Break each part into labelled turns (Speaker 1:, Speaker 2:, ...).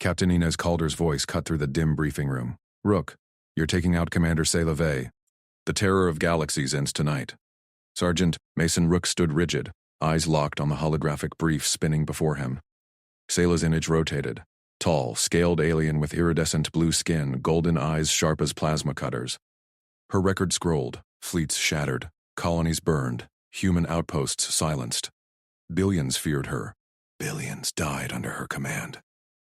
Speaker 1: Captain Inez Calder's voice cut through the dim briefing room. Rook, you're taking out Commander Seilavey. The terror of Galaxies ends tonight. Sergeant Mason Rook stood rigid, eyes locked on the holographic brief spinning before him. Sayla's image rotated. Tall, scaled alien with iridescent blue skin, golden eyes sharp as plasma cutters. Her record scrolled, fleets shattered, colonies burned, human outposts silenced. Billions feared her. Billions died under her command.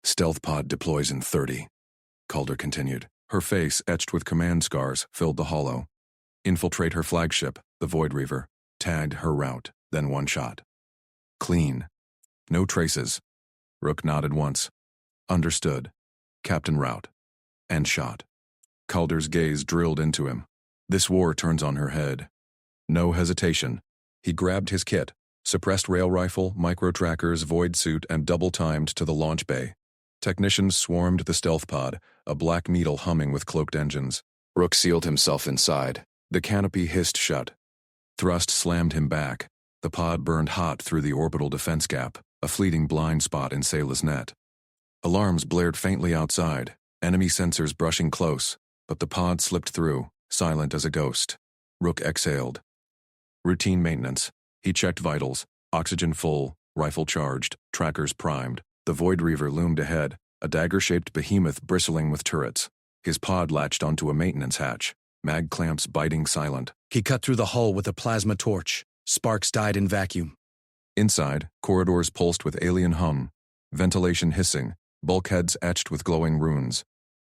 Speaker 1: Stealth pod deploys in 30. Calder continued. Her face, etched with command scars, filled the hollow. Infiltrate her flagship, the Void Reaver. Tagged her route, then one shot. Clean. No traces. Rook nodded once. Understood. Captain route. End shot. Calder's gaze drilled into him. This war turns on her head. No hesitation. He grabbed his kit, suppressed rail rifle, micro-trackers, void suit, and double-timed to the launch bay. Technicians swarmed the stealth pod, a black needle humming with cloaked engines. Rook sealed himself inside. The canopy hissed shut. Thrust slammed him back. The pod burned hot through the orbital defense gap, a fleeting blind spot in Sayla's net. Alarms blared faintly outside, enemy sensors brushing close, but the pod slipped through, silent as a ghost. Rook exhaled. Routine maintenance. He checked vitals, oxygen full, rifle charged, trackers primed. The Void Reaver loomed ahead, a dagger-shaped behemoth bristling with turrets. His pod latched onto a maintenance hatch, mag clamps biting silent.
Speaker 2: He cut through the hull with a plasma torch. Sparks died in vacuum.
Speaker 1: Inside, corridors pulsed with alien hum, ventilation hissing, bulkheads etched with glowing runes.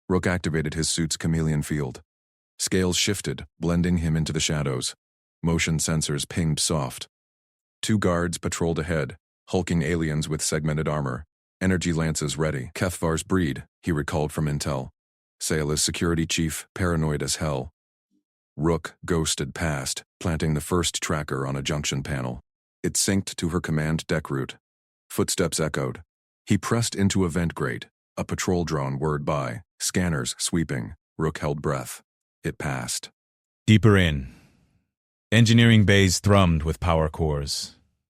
Speaker 1: Rook activated his suit's chameleon field. Scales shifted, blending him into the shadows. Motion sensors pinged soft. 2 guards patrolled ahead, hulking aliens with segmented armor. Energy lances ready. Kethvar's breed, he recalled from intel. Sayla's security chief, paranoid as hell. Rook ghosted past, planting the first tracker on a junction panel. It synced to her command deck route. Footsteps echoed. He pressed into a vent grate. A patrol drone whirred by, scanners sweeping. Rook held breath. It passed.
Speaker 3: Deeper in. Engineering bays thrummed with power cores.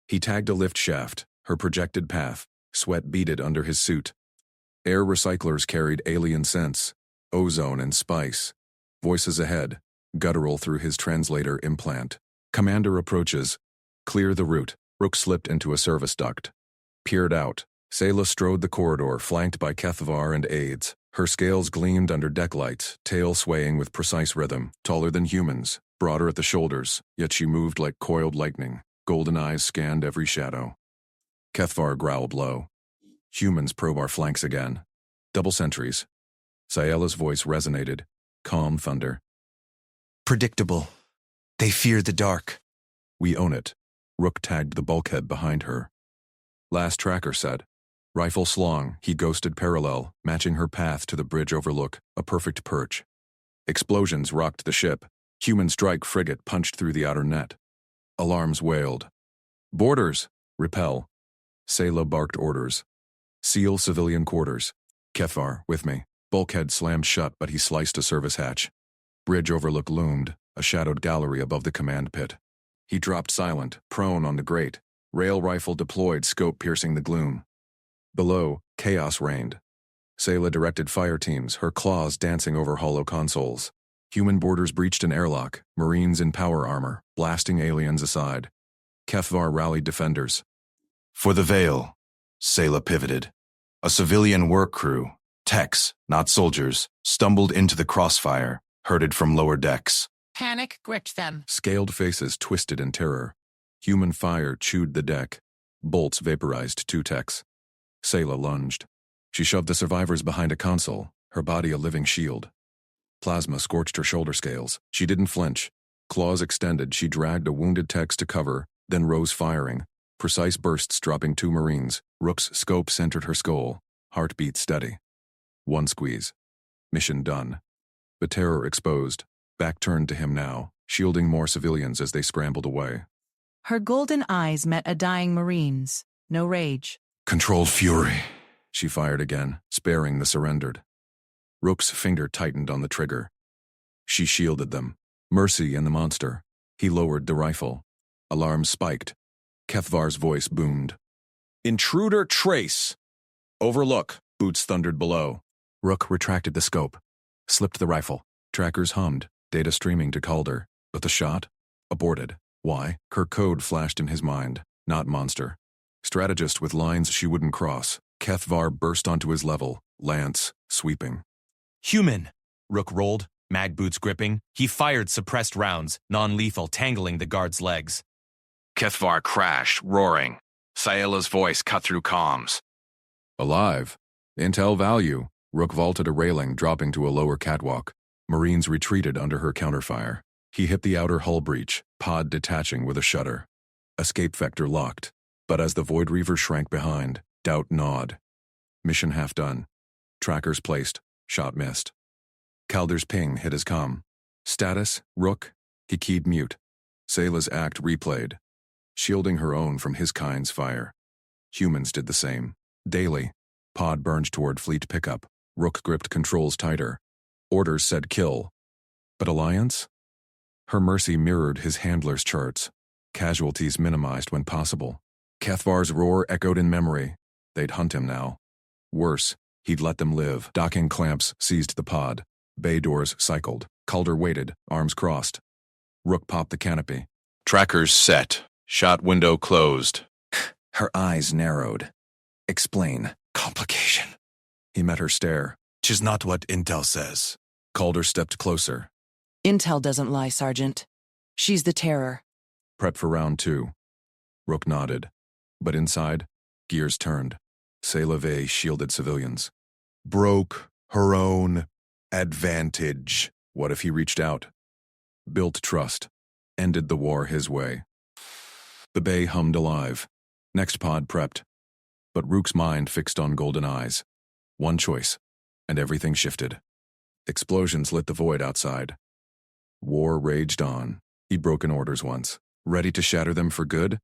Speaker 1: He tagged a lift shaft, her projected path. Sweat beaded under his suit. Air recyclers carried alien scents, ozone and spice. Voices ahead, guttural through his translator implant. Commander approaches. Clear the route. Rook slipped into a service duct. Peered out. Sayla strode the corridor, flanked by Kethvar and aides. Her scales gleamed under deck lights, tail swaying with precise rhythm. Taller than humans, broader at the shoulders, yet she moved like coiled lightning. Golden eyes scanned every shadow. Kethvar growled low. Humans probe our flanks again. Double sentries. Sayela's voice resonated. Calm thunder.
Speaker 2: Predictable. They fear the dark.
Speaker 1: We own it. Rook tagged the bulkhead behind her. Last tracker said. Rifle slung, he ghosted parallel, matching her path to the bridge overlook, a perfect perch. Explosions rocked the ship. Human strike frigate punched through the outer net. Alarms wailed. Boarders! Repel. Sayla barked orders. Seal civilian quarters. Kethvar, with me. Bulkhead slammed shut, but he sliced a service hatch. Bridge overlook loomed, a shadowed gallery above the command pit. He dropped silent, prone on the grate. Rail rifle deployed, scope piercing the gloom. Below, chaos reigned. Sayla directed fire teams, her claws dancing over hollow consoles. Human boarders breached an airlock, Marines in power armor, blasting aliens aside. Kethvar rallied defenders.
Speaker 4: For the Veil, Sayla pivoted. A civilian work crew, techs, not soldiers, stumbled into the crossfire, herded from lower decks.
Speaker 5: Panic gripped them.
Speaker 1: Scaled faces twisted in terror. Human fire chewed the deck. Bolts vaporized 2 techs. Sayla lunged. She shoved the survivors behind a console, her body a living shield. Plasma scorched her shoulder scales. She didn't flinch. Claws extended, she dragged a wounded tex to cover, then rose firing. Precise bursts dropping 2 Marines. Rook's scope centered her skull. Heartbeat steady. 1 squeeze. Mission done. The terror exposed. Back turned to him now, shielding more civilians as they scrambled away.
Speaker 6: Her golden eyes met a dying Marine's. No rage.
Speaker 4: Controlled fury.
Speaker 1: She fired again, sparing the surrendered. Rook's finger tightened on the trigger. She shielded them. Mercy and the monster. He lowered the rifle. Alarms spiked. Kethvar's voice boomed. Intruder trace. Overlook. Boots thundered below.
Speaker 2: Rook retracted the scope, slipped the rifle.
Speaker 1: Trackers hummed, data streaming to Calder. But the shot? Aborted. Why? Her code flashed in his mind. Not monster. Strategist with lines she wouldn't cross. Kethvar burst onto his level, lance sweeping.
Speaker 5: Human! Rook rolled, mag boots gripping. He fired suppressed rounds, non-lethal, tangling the guard's legs.
Speaker 4: Kethvar crashed, roaring. Sayela's voice cut through comms.
Speaker 1: Alive. Intel value. Rook vaulted a railing, dropping to a lower catwalk. Marines retreated under her counterfire. He hit the outer hull breach, pod detaching with a shudder. Escape vector locked. But as the Void Reaver shrank behind, doubt gnawed. Mission half done. Trackers placed. Shot missed. Calder's ping hit his comm. Status, Rook. He keyed mute. Sayela's act replayed, shielding her own from his kind's fire. Humans did the same. Daily. Pod burned toward fleet pickup. Rook gripped controls tighter. Orders said kill. But Alliance? Her mercy mirrored his handler's charts. Casualties minimized when possible. Kethvar's roar echoed in memory. They'd hunt him now. Worse, he'd let them live. Docking clamps seized the pod. Bay doors cycled. Calder waited, arms crossed. Rook popped the canopy.
Speaker 4: Trackers set. Shot window closed.
Speaker 2: Her eyes narrowed. Explain. Complication.
Speaker 1: He met her stare.
Speaker 2: 'Tis not what Intel says.
Speaker 1: Calder stepped closer.
Speaker 6: Intel doesn't lie, Sergeant. She's the terror.
Speaker 1: Prep for round 2. Rook nodded. But inside, gears turned. Sayla shielded civilians. Broke her own advantage. What if he reached out? Built trust. Ended the war his way. The bay hummed alive. Next pod prepped. But Rook's mind fixed on golden eyes. One choice, and everything shifted. Explosions lit the void outside. War raged on. He'd broken orders once. Ready to shatter them for good?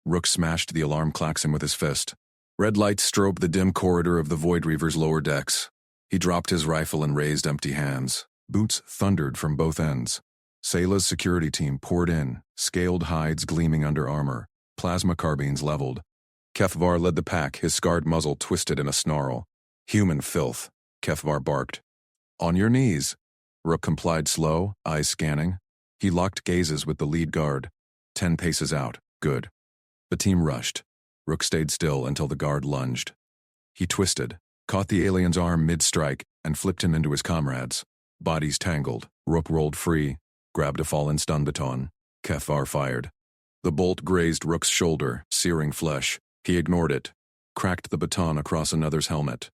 Speaker 1: Rook smashed the alarm klaxon with his fist. Red lights strobed the dim corridor of the Void Reaver's lower decks. He dropped his rifle and raised empty hands. Boots thundered from both ends. Sayla's security team poured in, scaled hides gleaming under armor, plasma carbines leveled. Kethvar led the pack, his scarred muzzle twisted in a snarl. Human filth, Kethvar barked. On your knees. Rook complied slow, eyes scanning. He locked gazes with the lead guard. 10 paces out. Good. The team rushed. Rook stayed still until the guard lunged. He twisted, caught the alien's arm mid-strike, and flipped him into his comrades. Bodies tangled. Rook rolled free, grabbed a fallen stun baton. Kethvar fired. The bolt grazed Rook's shoulder, searing flesh. He ignored it, cracked the baton across another's helmet.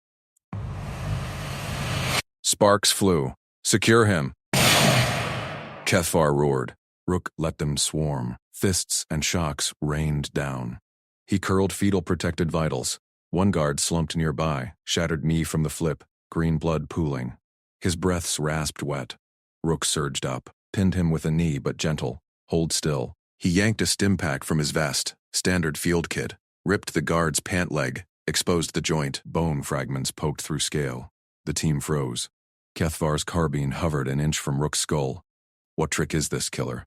Speaker 1: Sparks flew. Secure him. Kethvar roared. Rook let them swarm. Fists and shocks rained down. He curled fetal-protected vitals. One guard slumped nearby, shattered knee from the flip, green blood pooling. His breaths rasped wet. Rook surged up, pinned him with a knee but gentle. Hold still. He yanked a stim pack from his vest, standard field kit, ripped the guard's pant leg, exposed the joint, bone fragments poked through scale. The team froze. Kethvar's carbine hovered an inch from Rook's skull. What trick is this, killer?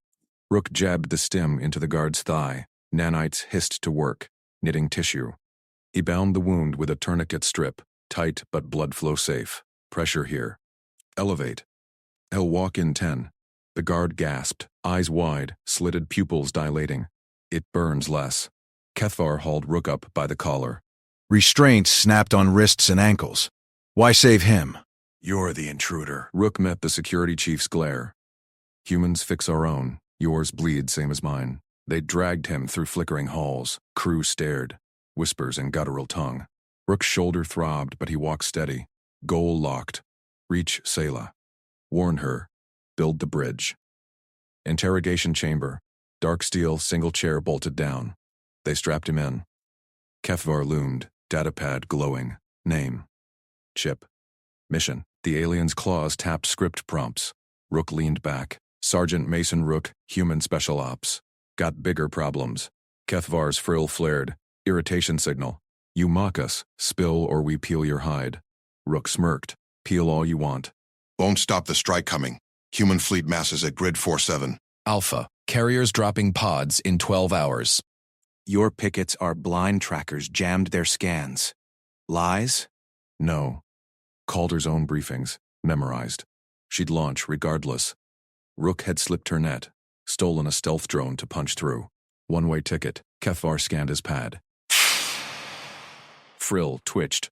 Speaker 1: Rook jabbed the stim into the guard's thigh. Nanites hissed to work, knitting tissue. He bound the wound with a tourniquet strip, tight but blood flow safe. Pressure here. Elevate. He'll walk in 10. The guard gasped, eyes wide, slitted pupils dilating. It burns less. Kethvar hauled Rook up by the collar.
Speaker 2: Restraints snapped on wrists and ankles. Why save him? You're the intruder.
Speaker 1: Rook met the security chief's glare. Humans fix our own. Yours bleed same as mine. They dragged him through flickering halls. Crew stared. Whispers in guttural tongue. Rook's shoulder throbbed, but he walked steady. Goal locked. Reach Sayla. Warn her. Build the bridge. Interrogation chamber. Dark steel single chair bolted down. They strapped him in. Kethvar loomed, datapad glowing. Name. Chip. Mission. The alien's claws tapped script prompts. Rook leaned back. Sergeant Mason Rook, Human Special Ops. Got bigger problems. Kethvar's frill flared. Irritation signal. You mock us. Spill or we peel your hide. Rook smirked. Peel all you want.
Speaker 7: Won't stop the strike coming. Human fleet masses at grid 47.
Speaker 2: Alpha. Carriers dropping pods in 12 hours.
Speaker 8: Your pickets are blind trackers jammed their scans. Lies?
Speaker 1: No. Calder's own briefings, memorized. She'd launch regardless. Rook had slipped her net, stolen a stealth drone to punch through. One-way ticket. Kefvar scanned his pad. Frill twitched.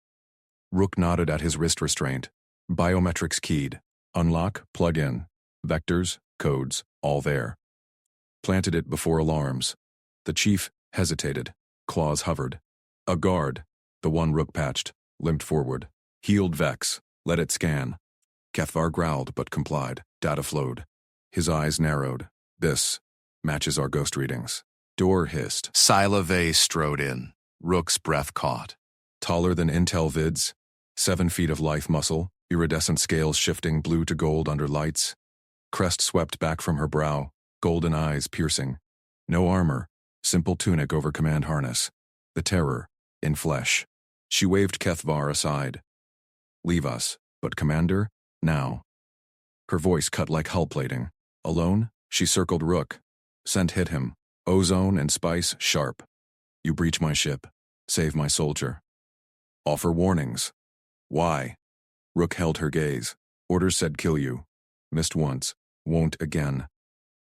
Speaker 1: Rook nodded at his wrist restraint. Biometrics keyed. Unlock, plug in. Vectors, codes, all there. Planted it before alarms. The chief hesitated. Claws hovered. A guard, the one Rook patched, limped forward. Healed Vex. Let it scan. Kefvar growled but complied. Data flowed. His eyes narrowed. This matches our ghost readings. Door hissed.
Speaker 4: Sci-Fi strode in. Rook's breath caught.
Speaker 1: Taller than Intel vids. 7 feet of life muscle, iridescent scales shifting blue to gold under lights. Crest swept back from her brow, golden eyes piercing. No armor, simple tunic over command harness. The terror, in flesh. She waved Kefvar aside. Leave us, but Commander, now. Her voice cut like hull plating. Alone, she circled Rook. Scent hit him. Ozone and spice sharp. You breach my ship. Save my soldier. Offer warnings. Why? Rook held her gaze. Orders said kill you. Missed once. Won't again.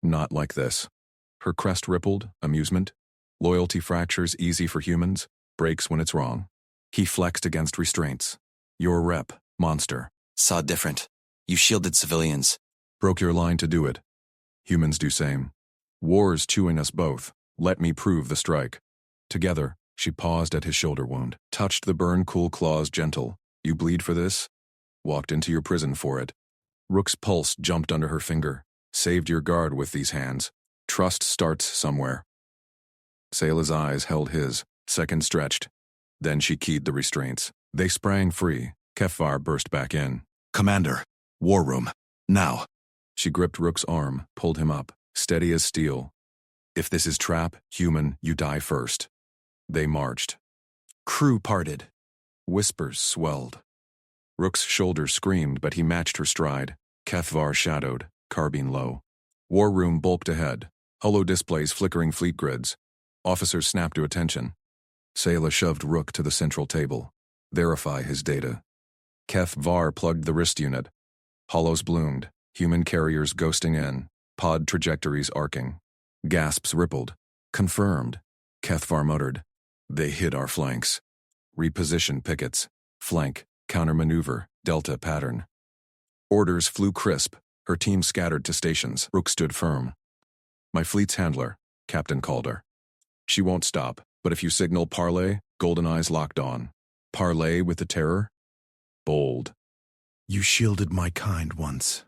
Speaker 1: Not like this. Her crest rippled, amusement. Loyalty fractures easy for humans, breaks when it's wrong. He flexed against restraints. Your rep, monster.
Speaker 8: Saw different. You shielded civilians.
Speaker 1: Broke your line to do it. Humans do same. War's chewing us both. Let me prove the strike. Together, she paused at his shoulder wound. Touched the burn cool claws gentle. You bleed for this? Walked into your prison for it. Rook's pulse jumped under her finger. Saved your guard with these hands. Trust starts somewhere. Sayla's eyes held his, second stretched. Then she keyed the restraints. They sprang free. Kefvar burst back in.
Speaker 2: Commander, war room, now.
Speaker 1: She gripped Rook's arm, pulled him up, steady as steel. If this is trap, human, you die first. They marched. Crew parted. Whispers swelled. Rook's shoulders screamed, but he matched her stride. Kefvar shadowed, carbine low. War room bulked ahead. Holo displays flickering fleet grids. Officers snapped to attention. Sayla shoved Rook to the central table. Verify his data. Kefvar plugged the wrist unit. Hollows bloomed. Human carriers ghosting in. Pod trajectories arcing. Gasps rippled. Confirmed. Kefvar muttered. They hit our flanks. Reposition pickets. Flank. Countermaneuver. Delta pattern. Orders flew crisp. Her team scattered to stations. Rook stood firm. My fleet's handler, Captain Calder. She won't stop, but if you signal parley, golden eyes locked on. Parley with the terror? Bold.
Speaker 2: You shielded my kind once.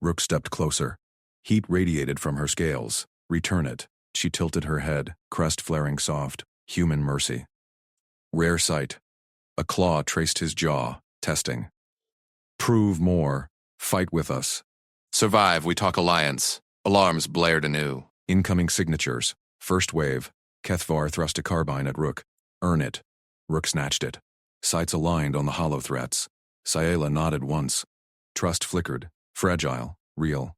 Speaker 1: Rook stepped closer. Heat radiated from her scales. Return it. She tilted her head, crest flaring soft. Human mercy. Rare sight. A claw traced his jaw, testing. Prove more. Fight with us.
Speaker 4: Survive, we talk alliance. Alarms blared anew.
Speaker 1: Incoming signatures. First wave. Kefvar thrust a carbine at Rook. Earn it. Rook snatched it. Sights aligned on the hollow threats. Sayla nodded once. Trust flickered. Fragile. Real.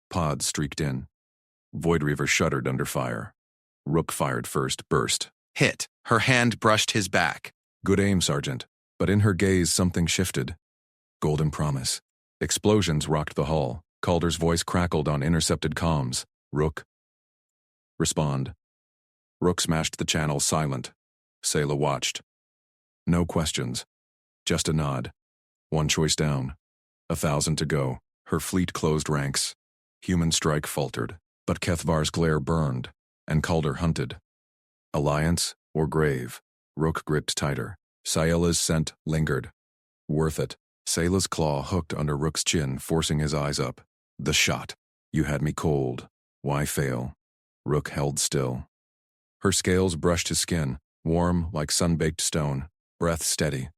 Speaker 1: Pods streaked in. Void Reaver shuddered under fire. Rook fired first, burst.
Speaker 4: Hit. Her hand brushed his back.
Speaker 1: Good aim, Sergeant. But in her gaze something shifted. Golden promise. Explosions rocked the hull. Calder's voice crackled on intercepted comms. Rook. Respond. Rook smashed the channel silent. Sayla watched. No questions. Just a nod. One choice down. 1,000 to go. Her fleet closed ranks. Human strike faltered, but Kefvar's glare burned, and Calder hunted. Alliance or grave? Rook gripped tighter. Sayla's scent lingered. Worth it. Sayla's claw hooked under Rook's chin, forcing his eyes up. The shot. You had me cold. Why fail? Rook held still. Her scales brushed his skin, warm like sun-baked stone, breath steady.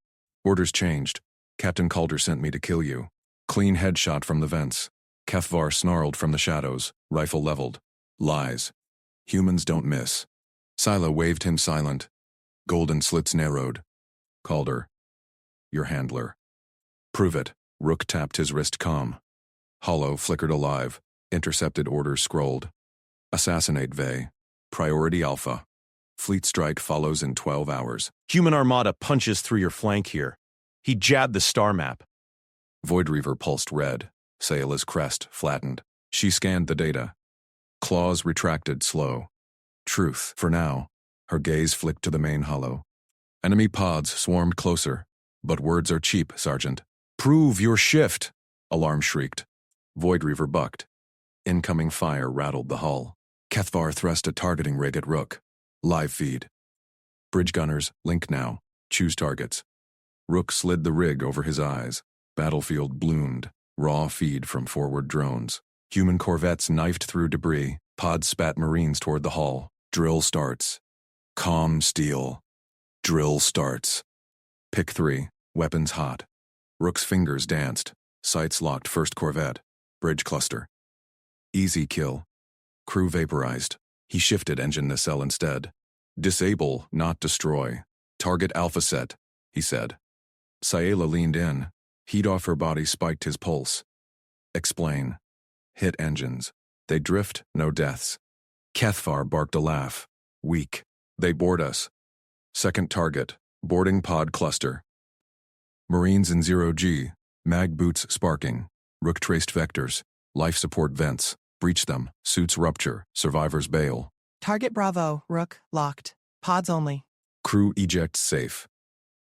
Speaker 1: Orders changed. Captain Calder sent me to kill you. Clean headshot from the vents. Kefvar snarled from the shadows, rifle leveled. Lies. Humans don't miss. Sayla waved him silent. Golden slits narrowed. Calder. Your handler. Prove it. Rook tapped his wrist calm. Hollow flickered alive. Intercepted orders scrolled. Assassinate Vey. Priority Alpha. Fleet strike follows in 12 hours.
Speaker 5: Human armada punches through your flank here. He jabbed the star map.
Speaker 1: Void Reaver pulsed red. Sayla's crest flattened. She scanned the data. Claws retracted slow. Truth, for now. Her gaze flicked to the main hollow. Enemy pods swarmed closer. But words are cheap, Sergeant. Prove your shift! Alarm shrieked. Void Reaver bucked. Incoming fire rattled the hull. Kethvar thrust a targeting rig at Rook. Live feed. Bridge gunners, link now. Choose targets. Rook slid the rig over his eyes. Battlefield bloomed. Raw feed from forward drones. Human corvettes knifed through debris. Pods spat Marines toward the hull. Drill starts. Calm steel. Drill starts. Pick 3. Weapons hot. Rook's fingers danced. Sights locked first corvette. Bridge cluster. Easy kill. Crew vaporized. He shifted engine nacelle instead. Disable, not destroy. Target alpha set, he said. Sayla leaned in. Heat off her body spiked his pulse. Explain. Hit engines. They drift, no deaths. Kethvar barked a laugh. Weak. They board us. Second target. Boarding pod cluster. Marines in 0G. Mag boots sparking. Rook traced vectors. Life support vents. Breach them. Suits rupture. Survivors bail.
Speaker 9: Target Bravo, Rook, locked. Pods only.
Speaker 1: Crew ejects safe.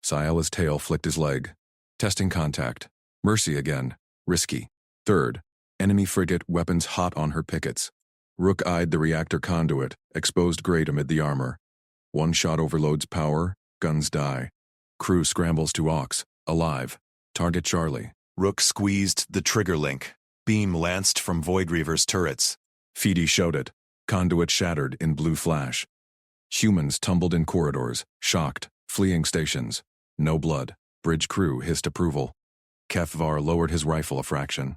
Speaker 1: Sayla's tail flicked his leg. Testing contact. Mercy again. Risky. Third. Enemy frigate weapons hot on her pickets. Rook eyed the reactor conduit, exposed grate amid the armor. One shot overloads power, guns die. Crew scrambles to Aux, alive. Target Charlie.
Speaker 4: Rook squeezed the trigger link. Beam lanced from Void Reaver's turrets.
Speaker 1: Feedy showed it. Conduit shattered in blue flash. Humans tumbled in corridors, shocked, fleeing stations. No blood. Bridge crew hissed approval. Kethvar lowered his rifle a fraction.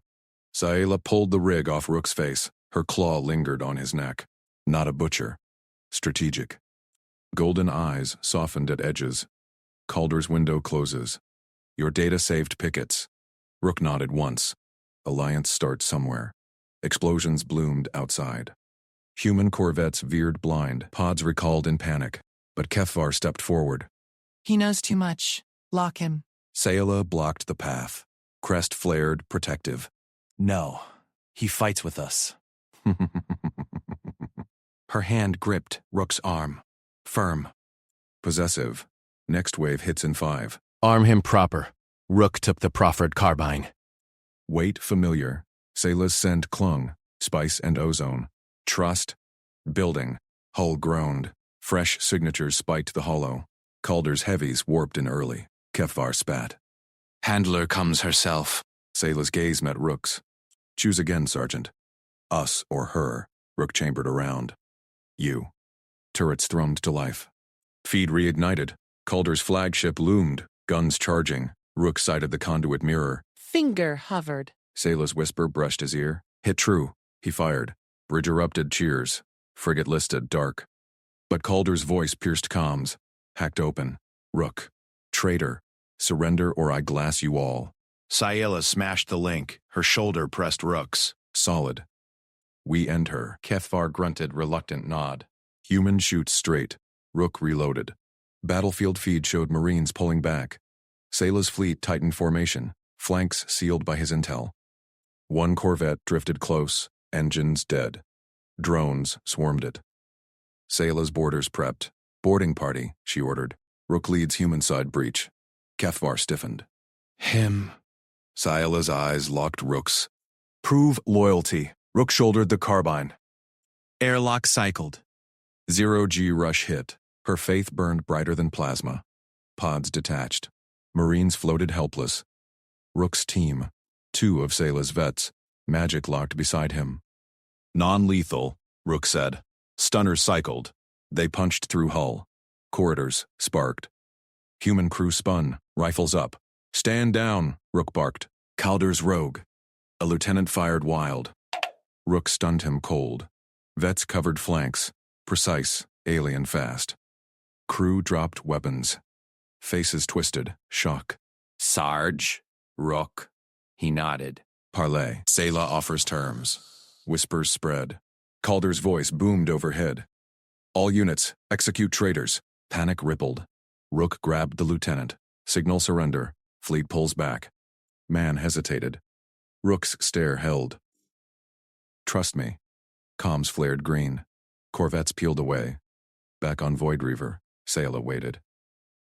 Speaker 1: Sayla pulled the rig off Rook's face. Her claw lingered on his neck. Not a butcher. Strategic. Golden eyes softened at edges. Calder's window closes. Your data saved pickets. Rook nodded once. Alliance starts somewhere. Explosions bloomed outside. Human corvettes veered blind. Pods recalled in panic. But Kethvar stepped forward.
Speaker 9: He knows too much. Lock him.
Speaker 1: Sayla blocked the path. Crest flared, protective.
Speaker 5: No, he fights with us.
Speaker 1: Her hand gripped Rook's arm. Firm. Possessive. Next wave hits in 5.
Speaker 5: Arm him proper. Rook took the proffered carbine.
Speaker 1: Weight familiar. Sayla's scent clung. Spice and ozone. Trust. Building. Hull groaned. Fresh signatures spiked the hollow. Calder's heavies warped in early. Kethvar spat.
Speaker 8: Handler comes herself.
Speaker 1: Sayla's gaze met Rook's. Choose again, Sergeant. Us or her. Rook chambered around. You. Turrets thrummed to life. Feed reignited. Calder's flagship loomed. Guns charging. Rook sighted the conduit mirror.
Speaker 9: Finger hovered.
Speaker 1: Sayla's whisper brushed his ear. Hit true. He fired. Bridge erupted cheers. Frigate listed dark. But Calder's voice pierced comms. Hacked open. Rook. Traitor. Surrender or I glass you all.
Speaker 4: Sayla smashed the link. Her shoulder pressed Rook's.
Speaker 1: Solid. We end her. Kethvar grunted reluctant nod. Human shoots straight. Rook reloaded. Battlefield feed showed Marines pulling back. Sayla's fleet tightened formation. Flanks sealed by his intel. One corvette drifted close. Engines dead. Drones swarmed it. Sayla's boarders prepped. Boarding party, she ordered. Rook leads human side breach. Kethvar stiffened.
Speaker 4: Him.
Speaker 1: Sayla's eyes locked Rook's.
Speaker 4: Prove loyalty. Rook shouldered the carbine.
Speaker 8: Airlock cycled.
Speaker 1: 0G rush hit. Her faith burned brighter than plasma. Pods detached. Marines floated helpless. Rook's team. 2 of Sayla's vets. Magic locked beside him.
Speaker 4: Non-lethal, Rook said. Stunners cycled.
Speaker 1: They punched through hull. Corridors sparked. Human crew spun, rifles up. Stand down, Rook barked. Calder's rogue. A lieutenant fired wild. Rook stunned him cold. Vets covered flanks. Precise, alien fast. Crew dropped weapons. Faces twisted, shock.
Speaker 8: Sarge. Rook. He nodded.
Speaker 1: Parley. Sayla offers terms. Whispers spread. Calder's voice boomed overhead. All units, execute traitors. Panic rippled. Rook grabbed the lieutenant. Signal surrender. Fleet pulls back. Man hesitated. Rook's stare held. Trust me. Comms flared green. Corvettes peeled away. Back on Void Reaver, Sayla waited.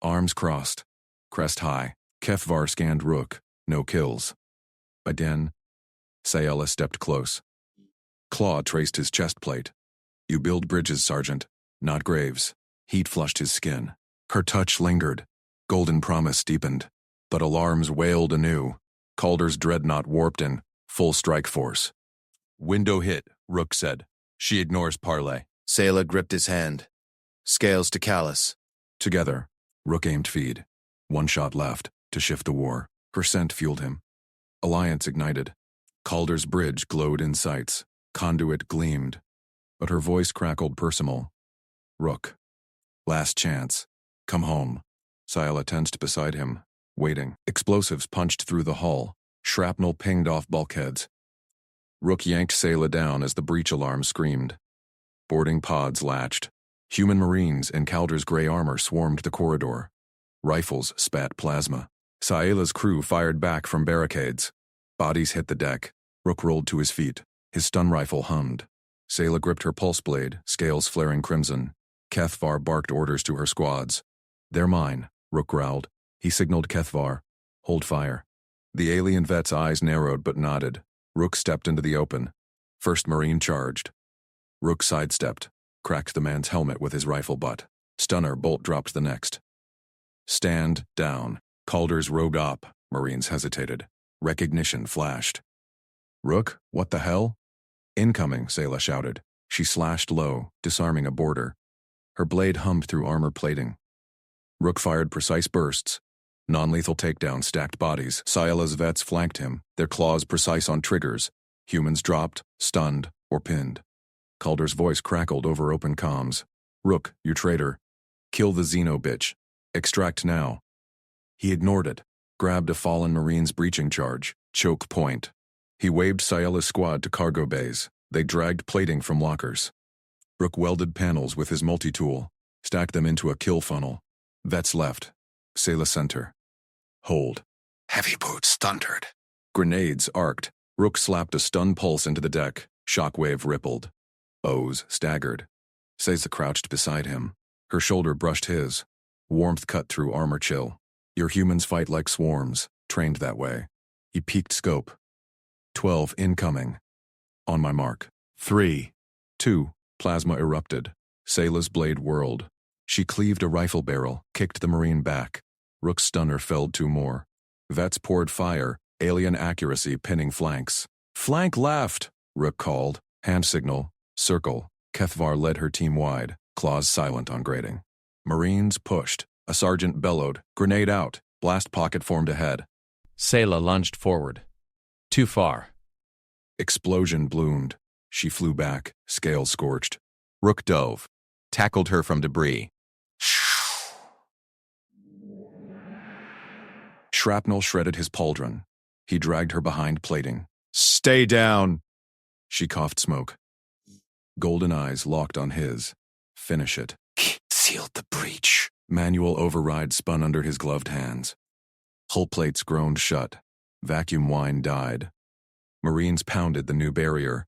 Speaker 1: Arms crossed. Crest high. Kefvar scanned Rook. No kills. Again, Sayla stepped close. Claw traced his chest plate. You build bridges, Sergeant, not graves. Heat flushed his skin. Her touch lingered. Golden promise deepened. But alarms wailed anew. Calder's dreadnought warped in full strike force.
Speaker 5: Window hit, Rook said. She ignores Parlay.
Speaker 10: Sayla gripped his hand. Scales to callus.
Speaker 1: Together, Rook aimed feed. One shot left to shift the war. Her scent fueled him. Alliance ignited. Calder's bridge glowed in sights. Conduit gleamed. But her voice crackled personal. Rook. Last chance. Come home. Sayla tensed beside him, waiting. Explosives punched through the hull. Shrapnel pinged off bulkheads. Rook yanked Sayla down as the breach alarm screamed. Boarding pods latched. Human Marines in Calder's gray armor swarmed the corridor. Rifles spat plasma. Sayla's crew fired back from barricades. Bodies hit the deck. Rook rolled to his feet. His stun rifle hummed. Sayla gripped her pulse blade, scales flaring crimson. Kefvar barked orders to her squads. They're mine, Rook growled. He signaled Kefvar. Hold fire. The alien vet's eyes narrowed but nodded. Rook stepped into the open. First Marine charged. Rook sidestepped, cracked the man's helmet with his rifle butt. Stunner bolt dropped the next. Stand down. Calder's robed op. Marines hesitated. Recognition flashed. Rook, what the hell? Incoming, Sayla shouted. She slashed low, disarming a boarder. Her blade hummed through armor plating. Rook fired precise bursts. Non-lethal takedown stacked bodies. Sayla's vets flanked him, their claws precise on triggers. Humans dropped, stunned, or pinned. Calder's voice crackled over open comms. Rook, you traitor. Kill the Xeno bitch. Extract now. He ignored it, grabbed a fallen Marine's breaching charge, choke point. He waved Sayla's squad to cargo bays. They dragged plating from lockers. Rook welded panels with his multi-tool, stacked them into a kill funnel. Vets left. Sayla center. Hold.
Speaker 7: Heavy boots thundered.
Speaker 1: Grenades arced. Rook slapped a stun pulse into the deck. Shockwave rippled. O's staggered. Sayla crouched beside him. Her shoulder brushed his. Warmth cut through armor chill. Your humans fight like swarms, trained that way. He peaked scope. 12 incoming. On my mark. 3. 2. Plasma erupted. Sayla's blade whirled. She cleaved a rifle barrel, kicked the Marine back. Rook's stunner felled 2 more. Vets poured fire, alien accuracy pinning flanks. Flank left, Rook called. Hand signal. Circle. Kefvar led her team wide, claws silent on grating. Marines pushed. A sergeant bellowed. Grenade out. Blast pocket formed ahead.
Speaker 8: Sayla lunged forward. Too far.
Speaker 1: Explosion bloomed. She flew back, scales scorched.
Speaker 5: Rook dove. Tackled her from debris.
Speaker 1: Shrapnel shredded his pauldron. He dragged her behind plating.
Speaker 2: Stay down.
Speaker 1: She coughed smoke. Golden eyes locked on his. Finish it.
Speaker 7: Sealed the breach.
Speaker 1: Manual override spun under his gloved hands. Hull plates groaned shut. Vacuum whine died. Marines pounded the new barrier.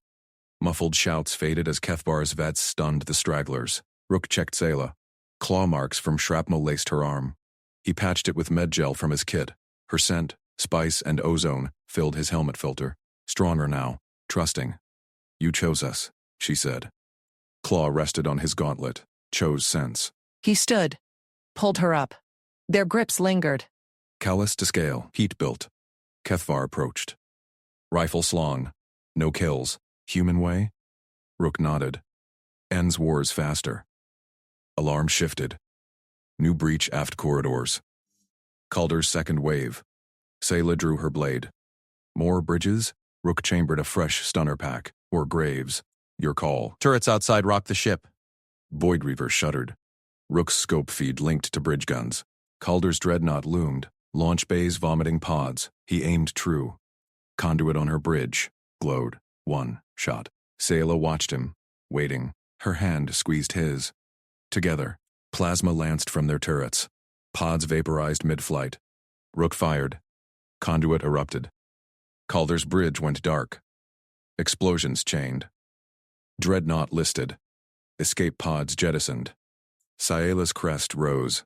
Speaker 1: Muffled shouts faded as Kefvar's vets stunned the stragglers. Rook checked Sayla. Claw marks from shrapnel laced her arm. He patched it with medgel from his kit. Her scent, spice, and ozone filled his helmet filter. Stronger now, trusting. You chose us, she said. Claw rested on his gauntlet. Chose sense.
Speaker 6: He stood, pulled her up. Their grips lingered.
Speaker 1: Callus to scale, heat built. Kefvar approached. Rifle slung. No kills. Human way? Rook nodded. Ends wars faster. Alarm shifted. New breach aft corridors. Calder's second wave. Sayla drew her blade. More bridges? Rook chambered a fresh stunner pack. Or graves. Your call.
Speaker 5: Turrets outside rock the ship.
Speaker 1: Void Reaver shuddered. Rook's scope feed linked to bridge guns. Calder's dreadnought loomed. Launch bays vomiting pods. He aimed true. Conduit on her bridge. Glowed. 1 shot. Sayla watched him, waiting. Her hand squeezed his. Together, plasma lanced from their turrets. Pods vaporized mid-flight. Rook fired. Conduit erupted. Calder's bridge went dark. Explosions chained. Dreadnought listed. Escape pods jettisoned. Sciela's crest rose.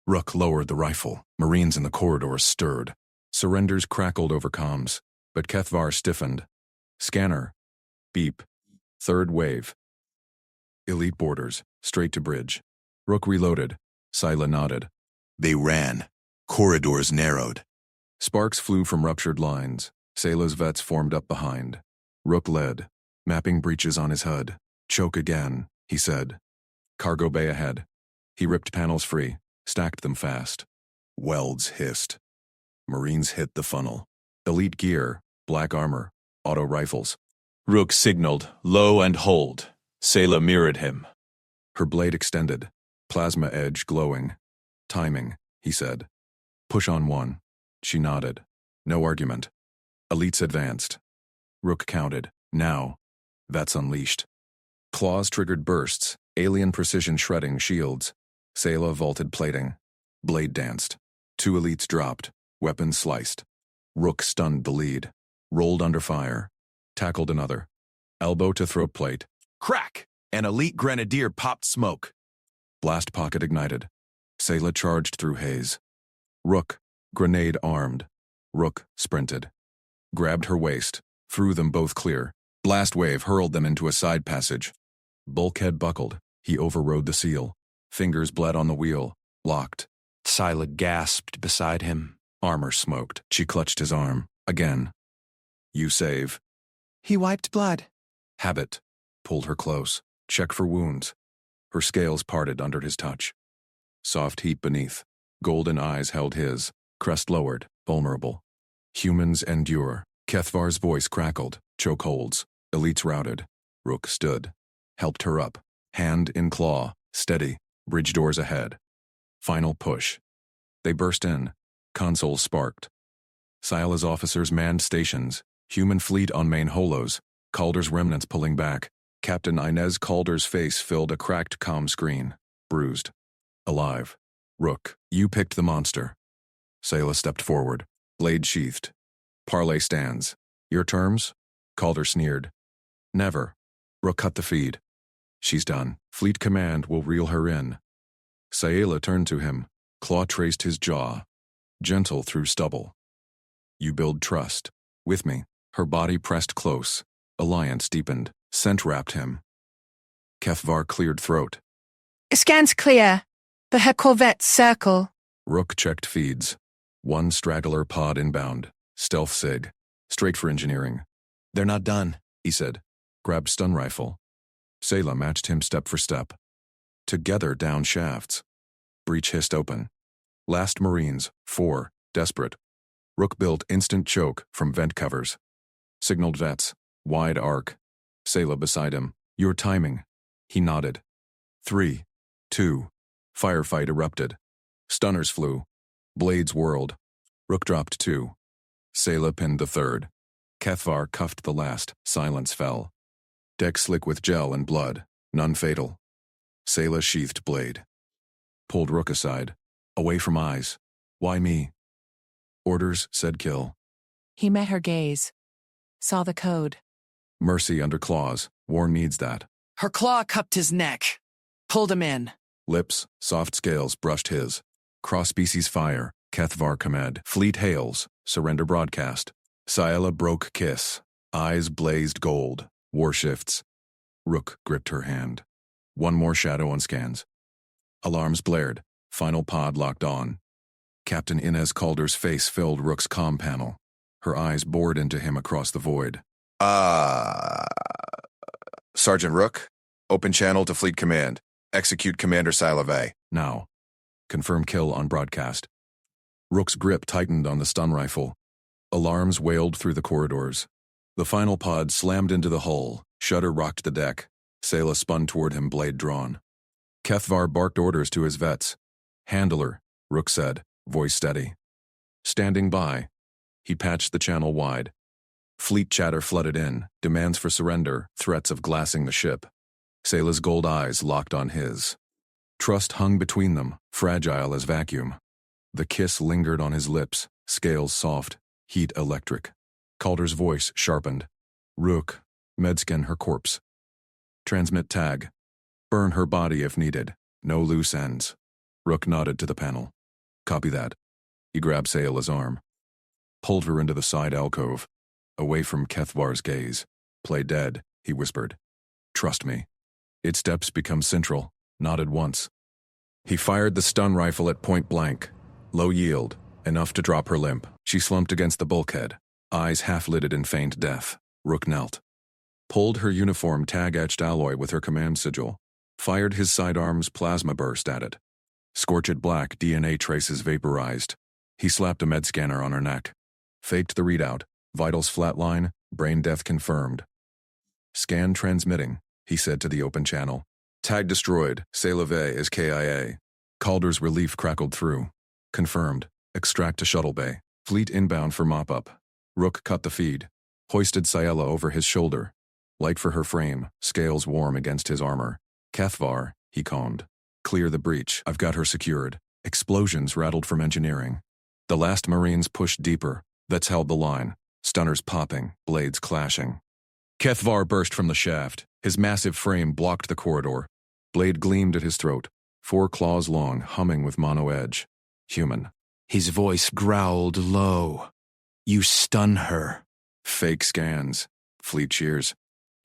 Speaker 1: Rook lowered the rifle. Marines in the corridors stirred. Surrenders crackled over comms, but Kethvar stiffened. Scanner. Beep. Third wave. Elite boarders, straight to bridge. Rook reloaded. Scylla nodded.
Speaker 2: They ran. Corridors narrowed.
Speaker 1: Sparks flew from ruptured lines. Sayla's vets formed up behind. Rook led, mapping breaches on his HUD. Choke again, he said. Cargo bay ahead. He ripped panels free, stacked them fast. Welds hissed. Marines hit the funnel. Elite gear, black armor, auto rifles.
Speaker 3: Rook signaled, low and hold. Sayla mirrored him.
Speaker 1: Her blade extended, plasma edge glowing. Timing, he said. Push on one. She nodded. No argument. Elites advanced. Rook counted. Now. Vets unleashed. Claws triggered bursts, alien precision shredding shields. Sayla vaulted plating. Blade danced. Two elites dropped, weapons sliced. Rook stunned the lead. Rolled under fire. Tackled another. Elbow to throat plate.
Speaker 4: Crack! An elite grenadier popped smoke.
Speaker 1: Blast pocket ignited. Sayla charged through haze. Rook, grenade armed. Rook sprinted. Grabbed her waist, threw them both clear. Blast wave hurled them into a side passage. Bulkhead buckled. He overrode the seal. Fingers bled on the wheel. Locked.
Speaker 5: Scylla gasped beside him.
Speaker 1: Armor smoked. She clutched his arm. Again. You save.
Speaker 9: He wiped blood.
Speaker 1: Habit. Pulled her close. Check for wounds. Her scales parted under his touch. Soft heat beneath. Golden eyes held his. Crest lowered. Vulnerable. Humans endure. Kethvar's voice crackled. Chokeholds. Elites routed. Rook stood. Helped her up. Hand in claw. Steady. Bridge doors ahead. Final push. They burst in. Consoles sparked. Scylla's officers manned stations. Human fleet on main holos. Calder's remnants pulling back. Captain Inez Calder's face filled a cracked comm screen. Bruised. Alive. Rook, you picked the monster. Scylla stepped forward. Blade sheathed. Parley stands. Your terms? Calder sneered. Never. Rook cut the feed. She's done. Fleet command will reel her in. Scylla turned to him. Claw traced his jaw. Gentle through stubble. You build trust. With me. Her body pressed close. Alliance deepened. Scent wrapped him. Kethvar cleared throat.
Speaker 11: Scans clear. The her corvette circle.
Speaker 1: Rook checked feeds. One straggler pod inbound. Stealth sig. Straight for engineering. They're not done, he said. Grabbed stun rifle. Scylla matched him step for step. Together down shafts. Breach hissed open. Last Marines, 4, desperate. Rook built instant choke from vent covers. Signaled vets, wide arc. Scylla beside him, your timing. He nodded. 3, 2, firefight erupted. Stunners flew. Blades whirled. Rook dropped 2. Scylla pinned the 3rd. Kethvar cuffed the last. Silence fell. Deck slick with gel and blood. None fatal. Scylla sheathed blade. Pulled Rook aside. Away from eyes. Why me? Orders said kill.
Speaker 6: He met her gaze. Saw the code.
Speaker 1: Mercy under claws. War needs that.
Speaker 9: Her claw cupped his neck. Pulled him in.
Speaker 1: Lips, soft scales brushed his. Cross-species fire. Kethvar command. Fleet hails. Surrender broadcast. Scylla broke kiss. Eyes blazed gold. War shifts. Rook gripped her hand. One more shadow on scans. Alarms blared. Final pod locked on. Captain Inez Calder's face filled Rook's comm panel. Her eyes bored into him across the void.
Speaker 7: Sergeant Rook, open channel to Fleet Command. Execute Commander Scifistory.
Speaker 1: Now. Confirm kill on broadcast. Rook's grip tightened on the stun rifle. Alarms wailed through the corridors. The final pod slammed into the hull. Shudder rocked the deck. Scylla spun toward him, blade drawn. Kethvar barked orders to his vets. Handler, Rook said, voice steady. Standing by. He patched the channel wide. Fleet chatter flooded in, demands for surrender, threats of glassing the ship. Scylla's gold eyes locked on his. Trust hung between them, fragile as vacuum. The kiss lingered on his lips, scales soft, heat electric. Calder's voice sharpened. Rook, medscan her corpse. Transmit tag. Burn her body if needed. No loose ends. Rook nodded to the panel. Copy that. He grabbed Sayla's arm. Pulled her into the side alcove, away from Kethvar's gaze. Play dead, he whispered. Trust me. Its depths become central, nodded once. He fired the stun rifle at point blank. Low yield, enough to drop her limp. She slumped against the bulkhead, eyes half-lidded in faint death. Rook knelt. Pulled her uniform tag-etched alloy with her command sigil. Fired his sidearm's plasma burst at it. Scorched black DNA traces vaporized. He slapped a med scanner on her neck. Faked the readout. Vitals flatline, brain death confirmed. Scan transmitting, he said to the open channel. Tag destroyed, Sayla is KIA. Calder's relief crackled through. Confirmed. Extract to shuttle bay. Fleet inbound for mop-up. Rook cut the feed. Hoisted Sayla over his shoulder. Light for her frame, scales warm against his armor. Kethvar, he conned. Clear the breach, I've got her secured. Explosions rattled from engineering. The last Marines pushed deeper. Vets held the line. Stunners popping, blades clashing. Kethvar burst from the shaft. His massive frame blocked the corridor. Blade gleamed at his throat. 4 claws long, humming with mono edge. Human.
Speaker 2: His voice growled low. You stun her.
Speaker 1: Fake scans. Fleet cheers.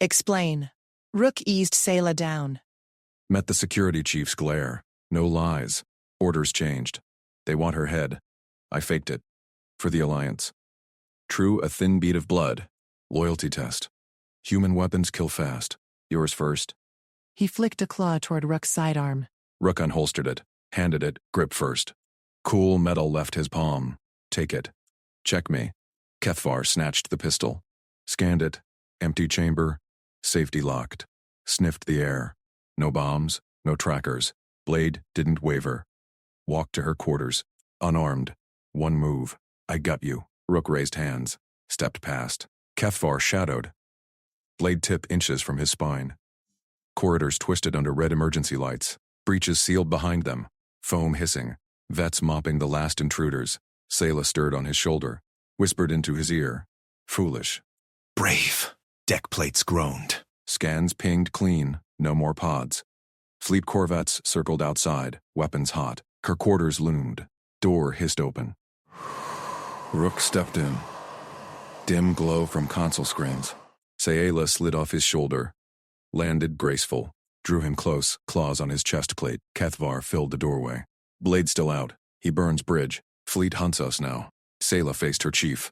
Speaker 9: Explain. Rook eased Sayla down.
Speaker 1: Met the security chief's glare. No lies. Orders changed. They want her head. I faked it. For the Alliance. True, a thin bead of blood. Loyalty test. Human weapons kill fast. Yours first.
Speaker 9: He flicked a claw toward Rook's sidearm.
Speaker 1: Rook unholstered it. Handed it, grip first. Cool metal left his palm. Take it. Check me. Kethvar snatched the pistol. Scanned it. Empty chamber. Safety locked. Sniffed the air. No bombs, no trackers. Blade didn't waver. Walked to her quarters. Unarmed. One move. I got you. Rook raised hands. Stepped past. Kethvar shadowed. Blade tip inches from his spine. Corridors twisted under red emergency lights. Breaches sealed behind them. Foam hissing. Vets mopping the last intruders. Sayla stirred on his shoulder. Whispered into his ear. Foolish.
Speaker 2: Brave. Deck plates groaned.
Speaker 1: Scans pinged clean. No more pods. Fleet corvettes circled outside. Weapons hot. Her quarters loomed. Door hissed open. Rook stepped in. Dim glow from console screens. Sayla slid off his shoulder. Landed graceful. Drew him close, claws on his chest plate. Kethvar filled the doorway. Blade still out. He burns bridge. Fleet hunts us now. Sayla faced her chief.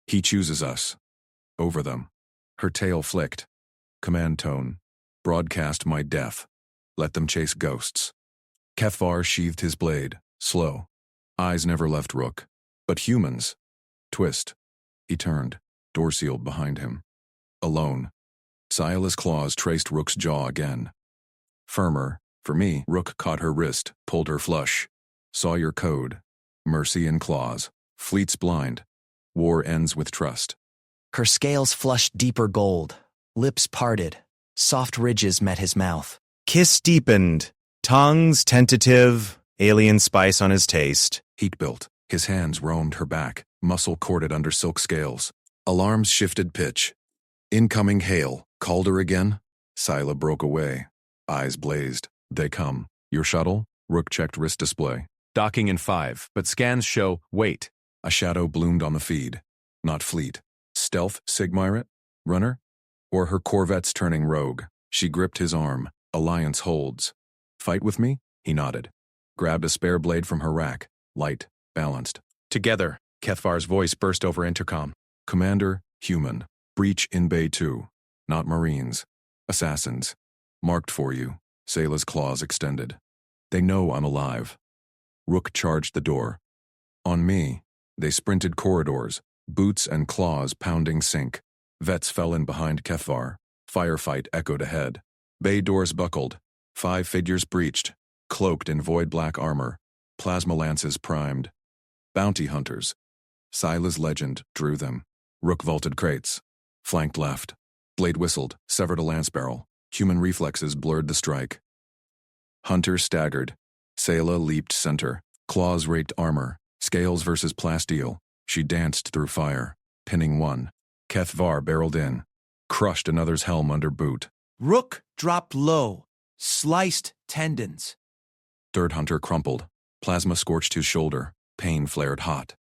Speaker 1: He chooses us. Over them. Her tail flicked. Command tone. Broadcast my death. Let them chase ghosts. Kethvar sheathed his blade. Slow. Eyes never left Rook. But humans. Twist. He turned. Door sealed behind him. Alone. Sayla's claws traced Rook's jaw again. Firmer. For me, Rook caught her wrist, pulled her flush. Saw your code. Mercy in claws. Fleet's blind. War ends with trust.
Speaker 12: Her scales flushed deeper gold. Lips parted. Soft ridges met his mouth.
Speaker 5: Kiss deepened. Tongues tentative. Alien spice on his taste.
Speaker 1: Heat built. His hands roamed her back, muscle corded under silk scales. Alarms shifted pitch. Incoming hail. Calder again? Sayla broke away. Eyes blazed. They come. Your shuttle? Rook checked wrist display.
Speaker 8: Docking in 5, but scans show wait.
Speaker 1: A shadow bloomed on the feed. Not fleet. Stealth Sigmirat? Runner? Or her corvettes turning rogue? She gripped his arm. Alliance holds. Fight with me? He nodded. Grabbed a spare blade from her rack. Light. Balanced.
Speaker 8: Together, Kethvar's voice burst over intercom.
Speaker 1: Commander, human. Breach in Bay 2. Not Marines. Assassins. Marked for you. Sayla's claws extended. They know I'm alive. Rook charged the door. On me. They sprinted corridors. Boots and claws pounding sink. Vets fell in behind Kethvar. Firefight echoed ahead. Bay doors buckled. 5 figures breached. Cloaked in void black armor. Plasma lances primed. Bounty hunters. Sayla's legend drew them. Rook vaulted crates. Flanked left. Blade whistled, severed a lance barrel. Human reflexes blurred the strike. Hunter staggered. Sayla leaped center. Claws raked armor. Scales versus Plasteel. She danced through fire, pinning one. Kethvar barreled in, crushed another's helm under boot.
Speaker 9: Rook dropped low, sliced tendons.
Speaker 1: Third hunter crumpled. Plasma scorched his shoulder. Pain flared hot.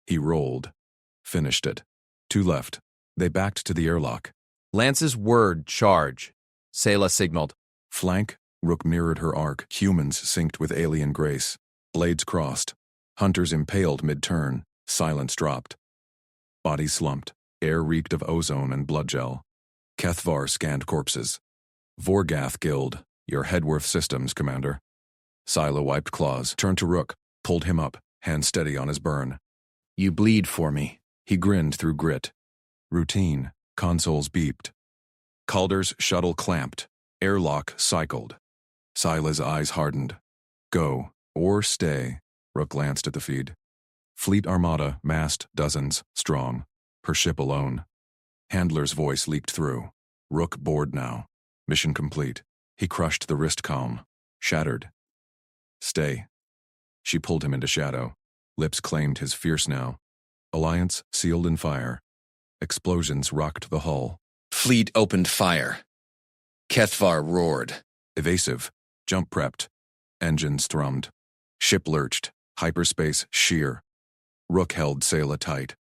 Speaker 1: He rolled. Finished it. Two left. They backed to the airlock.
Speaker 8: Lance's word, charge. Sayla signaled.
Speaker 1: Flank. Rook mirrored her arc. Humans synced with alien grace. Blades crossed. Hunters impaled mid-turn. Silence dropped. Bodies slumped. Air reeked of ozone and blood gel. Kethvar scanned corpses. Vorgath Guild. Your Headworth Systems, Commander. Scylla wiped claws, turned to Rook, pulled him up, hand steady on his burn.
Speaker 10: You bleed for me.
Speaker 1: He grinned through grit. Routine. Consoles beeped. Calder's shuttle clamped. Airlock cycled. Scylla's eyes hardened. Go, or stay. Rook glanced at the feed. Fleet Armada, massed, dozens, strong. Her ship alone. Handler's voice leaked through. Rook bored now. Mission complete. He crushed the wrist calm. Shattered. Stay. She pulled him into shadow. Lips claimed his fierce now. Alliance sealed in fire. Explosions rocked the hull.
Speaker 10: Fleet opened fire. Kethvar roared.
Speaker 1: Evasive. Jump prepped. Engines thrummed. Ship lurched. Hyperspace sheer. Rook held Sayla tight.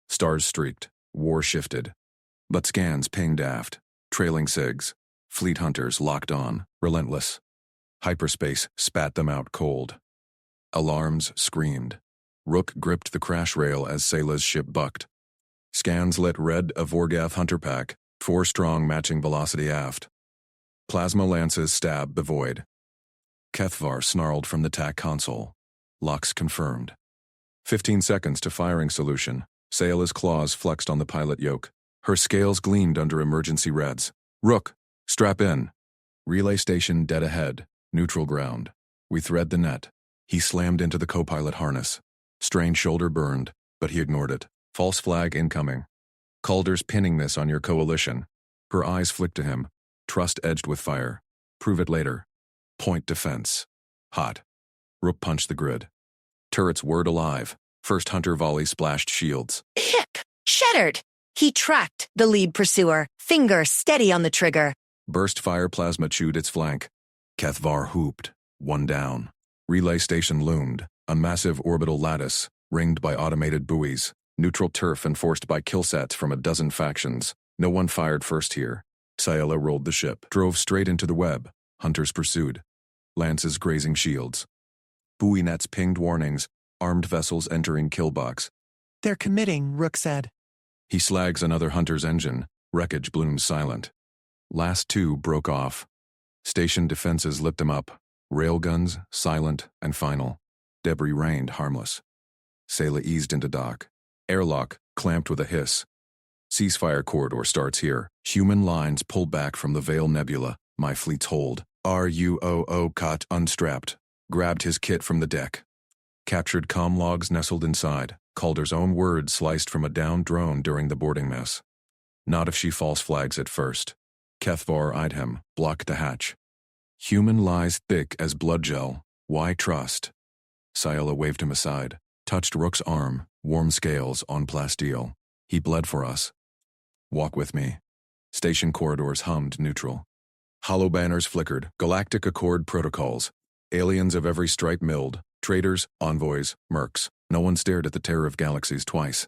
Speaker 1: Stars streaked. War shifted. But scans pinged aft. Trailing SIGs. Fleet hunters locked on. Relentless. Hyperspace spat them out cold. Alarms screamed. Rook gripped the crash rail as Sayla's ship bucked. Scans lit red a Vorgath hunter pack, 4 strong matching velocity aft. Plasma lances stabbed the void. Kethvar snarled from the TAC console. Locks confirmed. 15 seconds to firing solution. Sayla's claws flexed on the pilot yoke. Her scales gleamed under emergency reds. Rook, strap in. Relay station dead ahead. Neutral ground. We thread the net. He slammed into the co-pilot harness. Strained shoulder burned, but he ignored it. False flag incoming. Calder's pinning this on your coalition. Her eyes flicked to him. Trust edged with fire. Prove it later. Point defense. Hot. Rook punched the grid. Turrets whirred alive. First hunter volley splashed shields.
Speaker 11: Hip! Shattered! He tracked the lead pursuer, finger steady on the trigger.
Speaker 1: Burst fire plasma chewed its flank. Kethvar hooped. One down. Relay station loomed. A massive orbital lattice, ringed by automated buoys. Neutral turf enforced by killsats from a dozen factions. No one fired first here. Sayla rolled the ship, drove straight into the web. Hunters pursued. Lances grazing shields. Buoy nets pinged warnings. Armed vessels entering kill box.
Speaker 9: They're committing, Rook said.
Speaker 1: He slags another hunter's engine. Wreckage blooms silent. Last 2 broke off. Station defenses lit them up. Railguns, silent and final. Debris rained harmless. Sayla eased into dock. Airlock clamped with a hiss. Ceasefire corridor starts here. Human lines pulled back from the Veil Nebula. My fleet's hold. RUOO cot unstrapped. Grabbed his kit from the deck. Captured comm logs nestled inside. Calder's own words sliced from a downed drone during the boarding mess. Not if she false flags at first. Kethvar eyed him, blocked the hatch. Human lies thick as blood gel. Why trust? Sayla waved him aside, touched Rook's arm, warm scales on plasteel. He bled for us. Walk with me. Station corridors hummed neutral. Hollow banners flickered, Galactic Accord protocols. Aliens of every stripe milled, traitors, envoys, mercs. No one stared at the terror of Galaxies twice.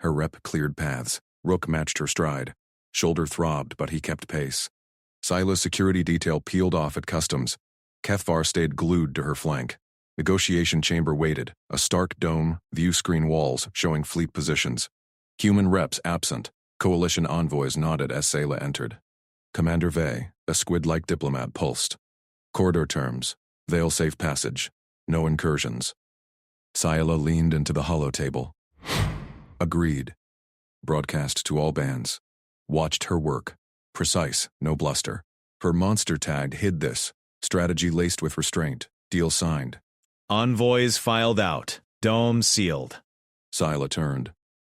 Speaker 1: Her rep cleared paths. Rook matched her stride. Shoulder throbbed, but he kept pace. Sayla's security detail peeled off at customs. Kethvar stayed glued to her flank. Negotiation chamber waited, a stark dome, view screen walls showing fleet positions. Human reps absent. Coalition envoys nodded as Sayla entered. Commander Vey, a squid-like diplomat, pulsed. Corridor terms. Veil safe passage. No incursions. Sayla leaned into the holotable. Agreed. Broadcast to all bands. Watched her work. Precise, no bluster. Her monster tag hid this. Strategy laced with restraint. Deal signed.
Speaker 3: Envoys filed out. Dome sealed.
Speaker 1: Sayla turned.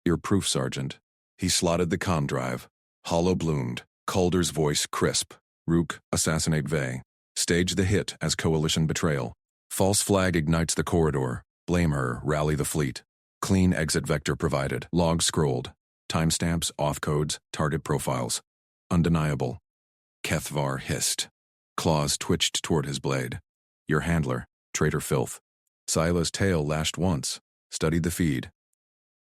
Speaker 1: Your proof, Sergeant. He slotted the comm drive. Hollow bloomed. Calder's voice crisp. Rook, assassinate Vey. Stage the hit as coalition betrayal. False flag ignites the corridor. Blame her, rally the fleet. Clean exit vector provided. Log scrolled. Timestamps, auth codes, target profiles. Undeniable. Kethvar hissed. Claws twitched toward his blade. Your handler, traitor filth. Sila's tail lashed once. Studied the feed.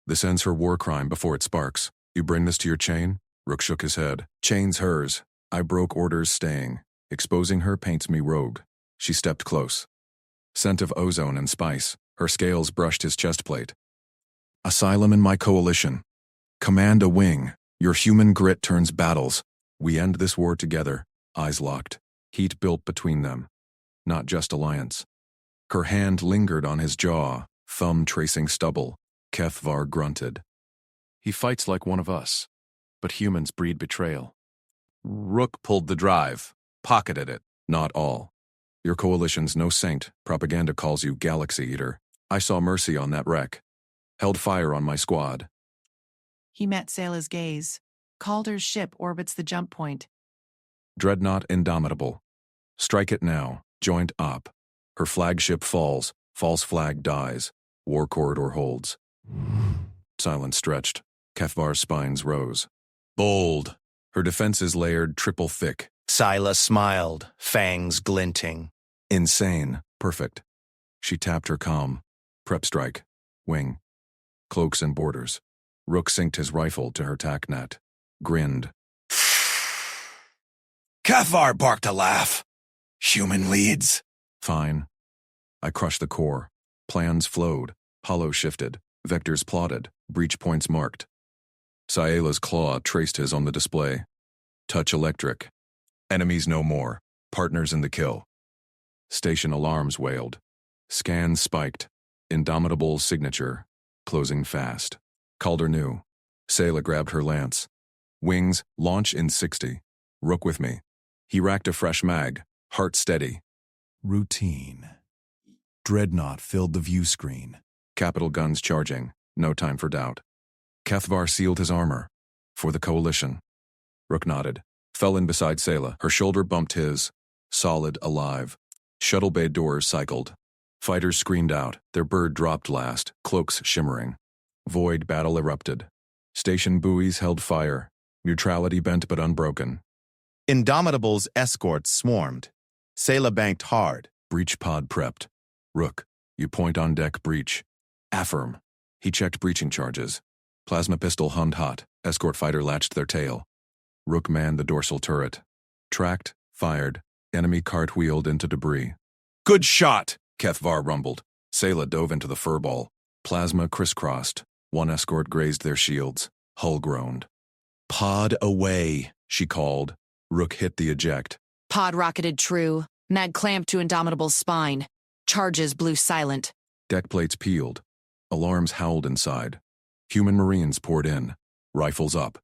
Speaker 1: This ends her war crime before it sparks. You bring this to your chain? Rook shook his head. Chain's hers. I broke orders staying. Exposing her paints me rogue. She stepped close. Scent of ozone and spice. Her scales brushed his chest plate. Asylum in my coalition. Command a wing. Your human grit turns battles. We end this war together. Eyes locked. Heat built between them. Not just alliance. Her hand lingered on his jaw, thumb tracing stubble. Kethvar grunted. He fights like one of us, but humans breed betrayal. Rook pulled the drive, pocketed it. Not all. Your coalition's no saint. Propaganda calls you Galaxy Eater. I saw mercy on that wreck. Held fire on my squad.
Speaker 9: He met Sayla's gaze. Calder's ship orbits the jump point.
Speaker 1: Dreadnought indomitable. Strike it now. Joint op. Her flagship falls. False flag dies. War corridor holds. Silence stretched. Kethvar's spines rose. Bold. Her defenses layered triple thick.
Speaker 12: Scylla smiled, fangs glinting.
Speaker 1: Insane. Perfect. She tapped her comm. Prep strike. Wing. Cloaks and borders. Rook synced his rifle to her tack net. Grinned.
Speaker 2: Kethvar barked a laugh. Human leads.
Speaker 1: Fine. I crushed the core. Plans flowed. Hollow shifted. Vectors plotted. Breach points marked. Sayla's claw traced his on the display. Touch electric. Enemies no more. Partners in the kill. Station alarms wailed. Scans spiked. Indomitable signature. Closing fast. Calder knew. Sayla grabbed her lance. Wings, launch in 60. Rook with me. He racked a fresh mag. Heart steady.
Speaker 2: Routine. Dreadnought filled the view screen.
Speaker 1: Capital guns charging. No time for doubt. Kethvar sealed his armor. For the coalition. Rook nodded. Fell in beside Sayla. Her shoulder bumped his. Solid, alive. Shuttle bay doors cycled. Fighters screamed out. Their bird dropped last. Cloaks shimmering. Void battle erupted. Station buoys held fire. Neutrality bent but unbroken.
Speaker 10: Indomitable's escorts swarmed. Sayla banked hard.
Speaker 1: Breach pod prepped. Rook, you point on deck breach. Affirm. He checked breaching charges. Plasma pistol hummed hot. Escort fighter latched their tail. Rook manned the dorsal turret. Tracked, fired. Enemy cartwheeled into debris. Good shot, Kethvar rumbled. Sayla dove into the furball. Plasma crisscrossed. One escort grazed their shields. Hull groaned. Pod away, she called. Rook hit the eject.
Speaker 11: Pod rocketed true. Mag clamped to Indomitable's spine. Charges blew silent.
Speaker 1: Deck plates peeled. Alarms howled inside. Human Marines poured in. Rifles up.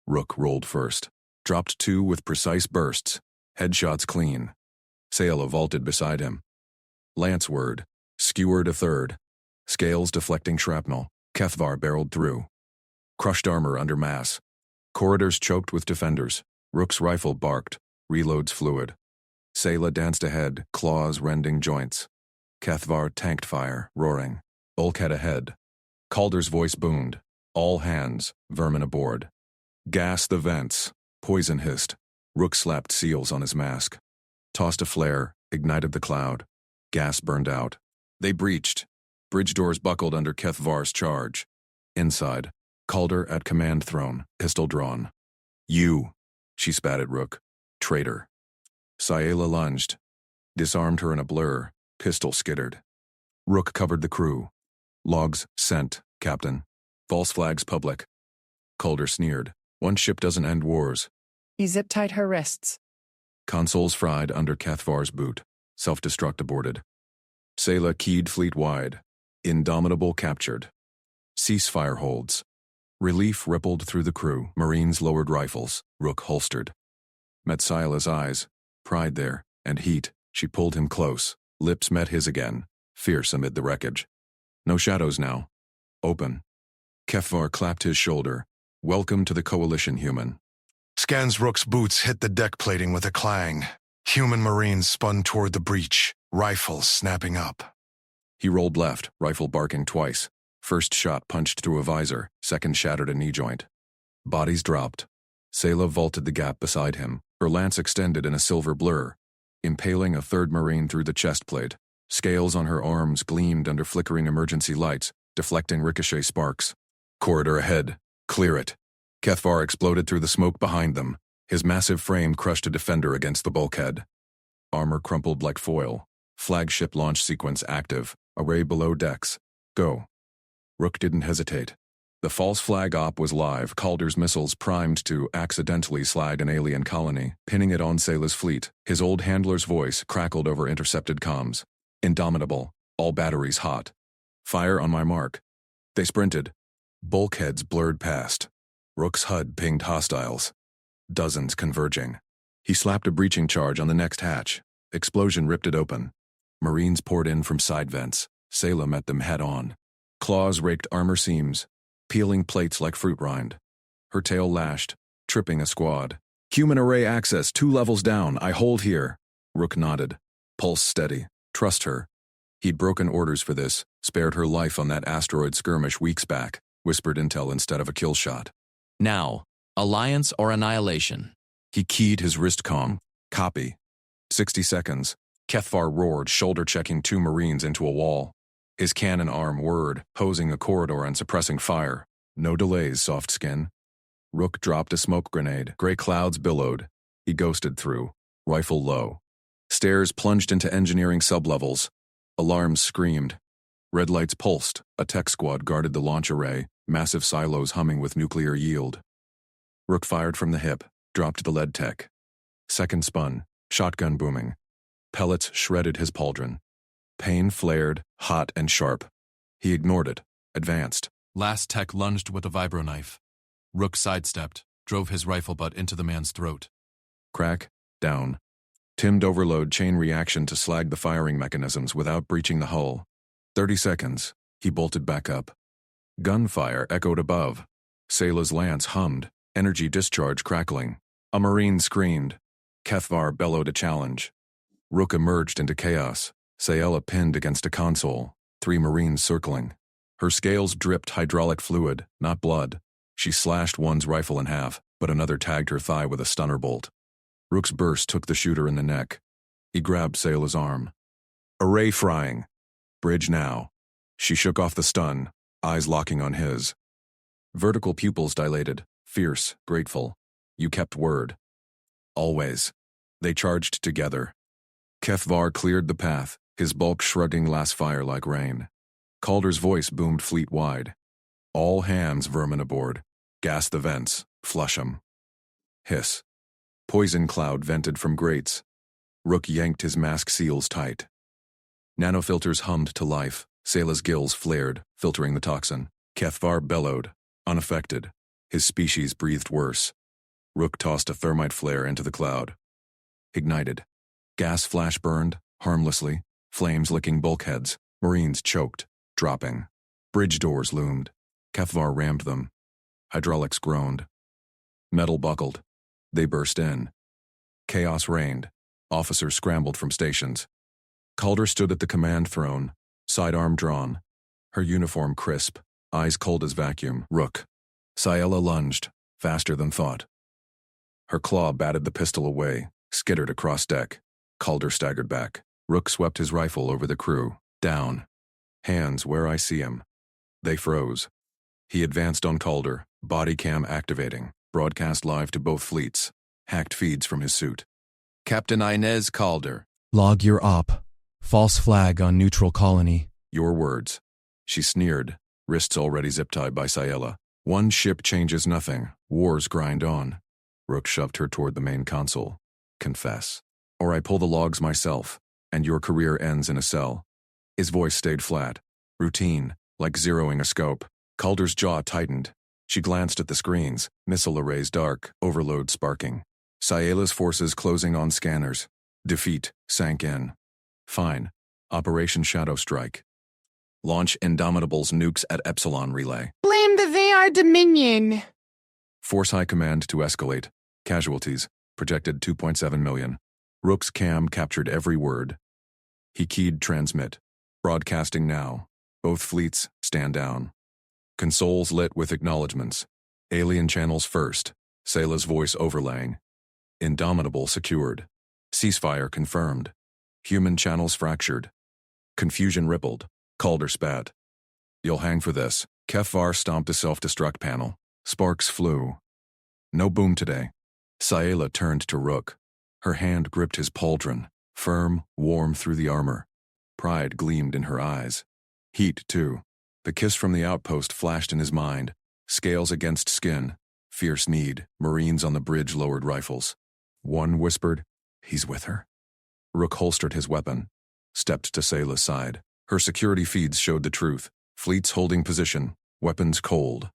Speaker 1: Rook rolled first. Dropped two with precise bursts. Headshots clean. Sayla vaulted beside him. Lance word. Skewered a third. Scales deflecting shrapnel. Kethvar barreled through. Crushed armor under mass. Corridors choked with defenders. Rook's rifle barked. Reloads fluid. Sayla danced ahead, claws rending joints. Kethvar tanked fire, roaring. Bulkhead ahead. Calder's voice boomed. All hands, vermin aboard. Gas the vents. Poison hissed. Rook slapped seals on his mask. Tossed a flare, ignited the cloud. Gas burned out. They breached. Bridge doors buckled under Kethvar's charge. Inside, Calder at command throne, pistol drawn. You, she spat at Rook. Traitor. Sayla lunged. Disarmed her in a blur. Pistol skittered. Rook covered the crew. Logs sent, Captain. False flags public. Calder sneered. One ship doesn't end wars.
Speaker 9: He zip-tied her wrists.
Speaker 1: Consoles fried under Kethvar's boot. Self-destruct aborted. Sayla keyed fleet-wide. Indomitable captured. Ceasefire holds. Relief rippled through the crew. Marines lowered rifles. Rook holstered. Met Sayla's eyes. Pride there, and heat. She pulled him close. Lips met his again. Fierce amid the wreckage. No shadows now. Open. Kethvar clapped his shoulder. Welcome to the coalition, human.
Speaker 2: Scans Rook's boots hit the deck plating with a clang. Human Marines spun toward the breach, rifles snapping up.
Speaker 1: He rolled left, rifle barking twice. First shot punched through a visor, second shattered a knee joint. Bodies dropped. Sayla vaulted the gap beside him, her lance extended in a silver blur, impaling a third Marine through the chest plate. Scales on her arms gleamed under flickering emergency lights, deflecting ricochet sparks. Corridor ahead. Clear it. Kethvar exploded through the smoke behind them. His massive frame crushed a defender against the bulkhead. Armor crumpled like foil. Flagship launch sequence active. Array below decks. Go. Rook didn't hesitate. The false flag op was live, Calder's missiles primed to accidentally slag an alien colony, pinning it on Sayla's fleet. His old handler's voice crackled over intercepted comms. Indomitable. All batteries hot. Fire on my mark. They sprinted. Bulkheads blurred past. Rook's HUD pinged hostiles. Dozens converging. He slapped a breaching charge on the next hatch. Explosion ripped it open. Marines poured in from side vents. Sayla met them head-on. Claws raked armor seams, peeling plates like fruit rind. Her tail lashed, tripping a squad. Human array access 2 levels down. I hold here. Rook nodded. Pulse steady. Trust her. He'd broken orders for this, spared her life on that asteroid skirmish weeks back, whispered intel instead of a kill shot.
Speaker 8: Now, alliance or annihilation?
Speaker 1: He keyed his wrist comm. Copy. 60 seconds. Kethvar roared, shoulder-checking 2 Marines into a wall. His cannon arm whirred, hosing a corridor and suppressing fire. No delays, soft skin. Rook dropped a smoke grenade. Gray clouds billowed. He ghosted through, rifle low. Stairs plunged into engineering sublevels. Alarms screamed. Red lights pulsed. A tech squad guarded the launch array, massive silos humming with nuclear yield. Rook fired from the hip, dropped the lead tech. Second spun, shotgun booming. Pellets shredded his pauldron. Pain flared, hot and sharp. He ignored it, advanced.
Speaker 5: Last tech lunged with a vibro knife. Rook sidestepped, drove his rifle butt into the man's throat.
Speaker 1: Crack, down. Timed overload chain reaction to slag the firing mechanisms without breaching the hull. 30 seconds. He bolted back up. Gunfire echoed above. Sayla's lance hummed, energy discharge crackling. A Marine screamed. Kethvar bellowed a challenge. Rook emerged into chaos. Sayla pinned against a console, 3 Marines circling. Her scales dripped hydraulic fluid, not blood. She slashed one's rifle in half, but another tagged her thigh with a stunner bolt. Rook's burst took the shooter in the neck. He grabbed Sayla's arm. Array frying. Bridge now. She shook off the stun, eyes locking on his. Vertical pupils dilated, fierce, grateful. You kept word. Always. They charged together. Kethvar cleared the path, his bulk shrugging last fire like rain. Calder's voice boomed fleet-wide. All hands vermin aboard. Gas the vents. Flush 'em. Hiss. Poison cloud vented from grates. Rook yanked his mask seals tight. Nanofilters hummed to life. Sayla's gills flared, filtering the toxin. Kethvar bellowed, unaffected. His species breathed worse. Rook tossed a thermite flare into the cloud. Ignited. Gas flash burned, harmlessly. Flames licking bulkheads. Marines choked, dropping. Bridge doors loomed. Kethvar rammed them. Hydraulics groaned. Metal buckled. They burst in. Chaos reigned. Officers scrambled from stations. Calder stood at the command throne, sidearm drawn. Her uniform crisp, eyes cold as vacuum. Rook. Sayla lunged, faster than thought. Her claw batted the pistol away, skittered across deck. Calder staggered back. Rook swept his rifle over the crew. Down. Hands where I see him. They froze. He advanced on Calder, body cam activating. Broadcast live to both fleets. Hacked feeds from his suit.
Speaker 8: Captain Inez Calder.
Speaker 12: Log your op. False flag on neutral colony.
Speaker 1: Your words. She sneered, wrists already zip-tied by Sayla. One ship changes nothing. Wars grind on. Rook shoved her toward the main console. Confess. Or I pull the logs myself, and your career ends in a cell. His voice stayed flat. Routine, like zeroing a scope. Calder's jaw tightened. She glanced at the screens, missile arrays dark, overload sparking. Sayla's forces closing on scanners. Defeat sank in. Fine. Operation Shadow Strike. Launch Indomitable's nukes at Epsilon Relay.
Speaker 13: Blame the VR Dominion.
Speaker 1: Force High Command to escalate. Casualties. Projected 2.7 million. Rook's cam captured every word. He keyed transmit. Broadcasting now. Both fleets stand down. Consoles lit with acknowledgements. Alien channels first. Sayla's voice overlaying. Indomitable secured. Ceasefire confirmed. Human channels fractured. Confusion rippled. Calder spat. You'll hang for this. Kefvar stomped a self-destruct panel. Sparks flew. No boom today. Sayla turned to Rook. Her hand gripped his pauldron, firm, warm through the armor. Pride gleamed in her eyes. Heat, too. The kiss from the outpost flashed in his mind. Scales against skin. Fierce need. Marines on the bridge lowered rifles. One whispered, "He's with her." Rook holstered his weapon. Stepped to Sayla's side. Her security feeds showed the truth. Fleets holding position. Weapons cold.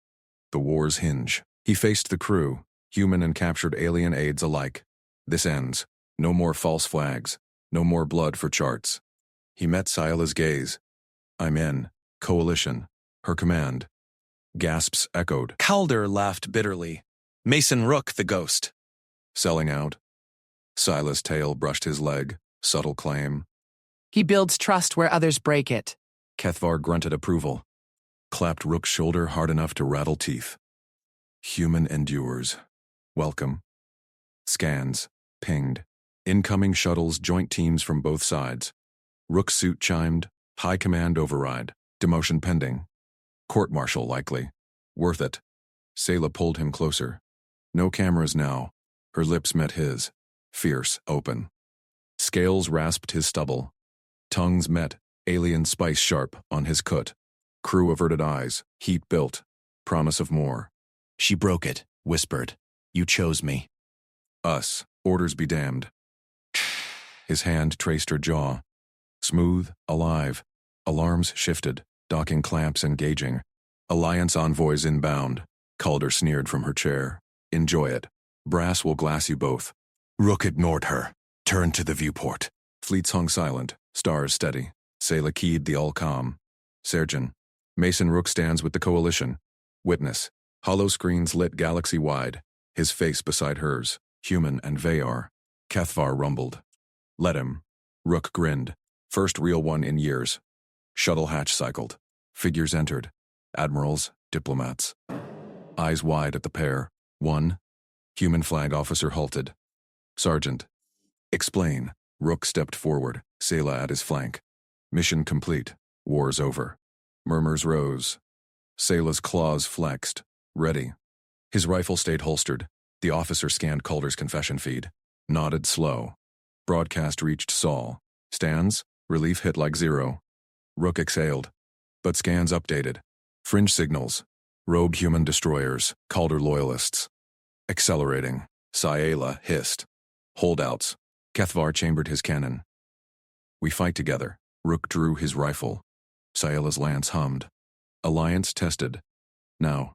Speaker 1: The war's hinge. He faced the crew, human and captured alien aides alike. This ends. No more false flags. No more blood for charts. He met Sayla's gaze. "I'm in. Coalition." Her command. Gasps echoed.
Speaker 12: Calder laughed bitterly. Mason Rook, the ghost.
Speaker 1: Selling out. Sayla's tail brushed his leg. Subtle claim.
Speaker 13: He builds trust where others break it.
Speaker 1: Kefvar grunted approval. Clapped Rook's shoulder hard enough to rattle teeth. Human endures. Welcome. Scans. Pinged. Incoming shuttles, joint teams from both sides. Rook's suit chimed. High command override. Demotion pending. Court-martial likely. Worth it. Sayla pulled him closer. No cameras now. Her lips met his. Fierce, open. Scales rasped his stubble. Tongues met, alien spice sharp, on his cut. Crew averted eyes, heat built. Promise of more.
Speaker 12: She broke it, whispered. You chose me.
Speaker 1: Us, orders be damned. His hand traced her jaw. Smooth, alive. Alarms shifted, docking clamps engaging. Alliance envoys inbound. Calder sneered from her chair. Enjoy it. Brass will glass you both.
Speaker 2: Rook ignored her. Turned to the viewport.
Speaker 1: Fleets hung silent, stars steady. Sayla keyed the all-calm. Sergeant. Mason Rook stands with the coalition. Witness. Hollow screens lit galaxy-wide. His face beside hers. Human and Vayar. Kefvar rumbled. Let him. Rook grinned. First real one in years. Shuttle hatch cycled. Figures entered. Admirals, diplomats. Eyes wide at the pair. One. Human flag officer halted. Sergeant. Explain. Rook stepped forward, Sayla at his flank. Mission complete. War's over. Murmurs rose. Sayla's claws flexed. Ready. His rifle stayed holstered. The officer scanned Calder's confession feed. Nodded slow. Broadcast reached Saul. Stands. Relief hit like zero. Rook exhaled. But scans updated. Fringe signals. Rogue human destroyers. Calder loyalists. Accelerating. Sayla hissed. Holdouts. Kefvar chambered his cannon. We fight together. Rook drew his rifle. Sayla's lance hummed. Alliance tested. Now,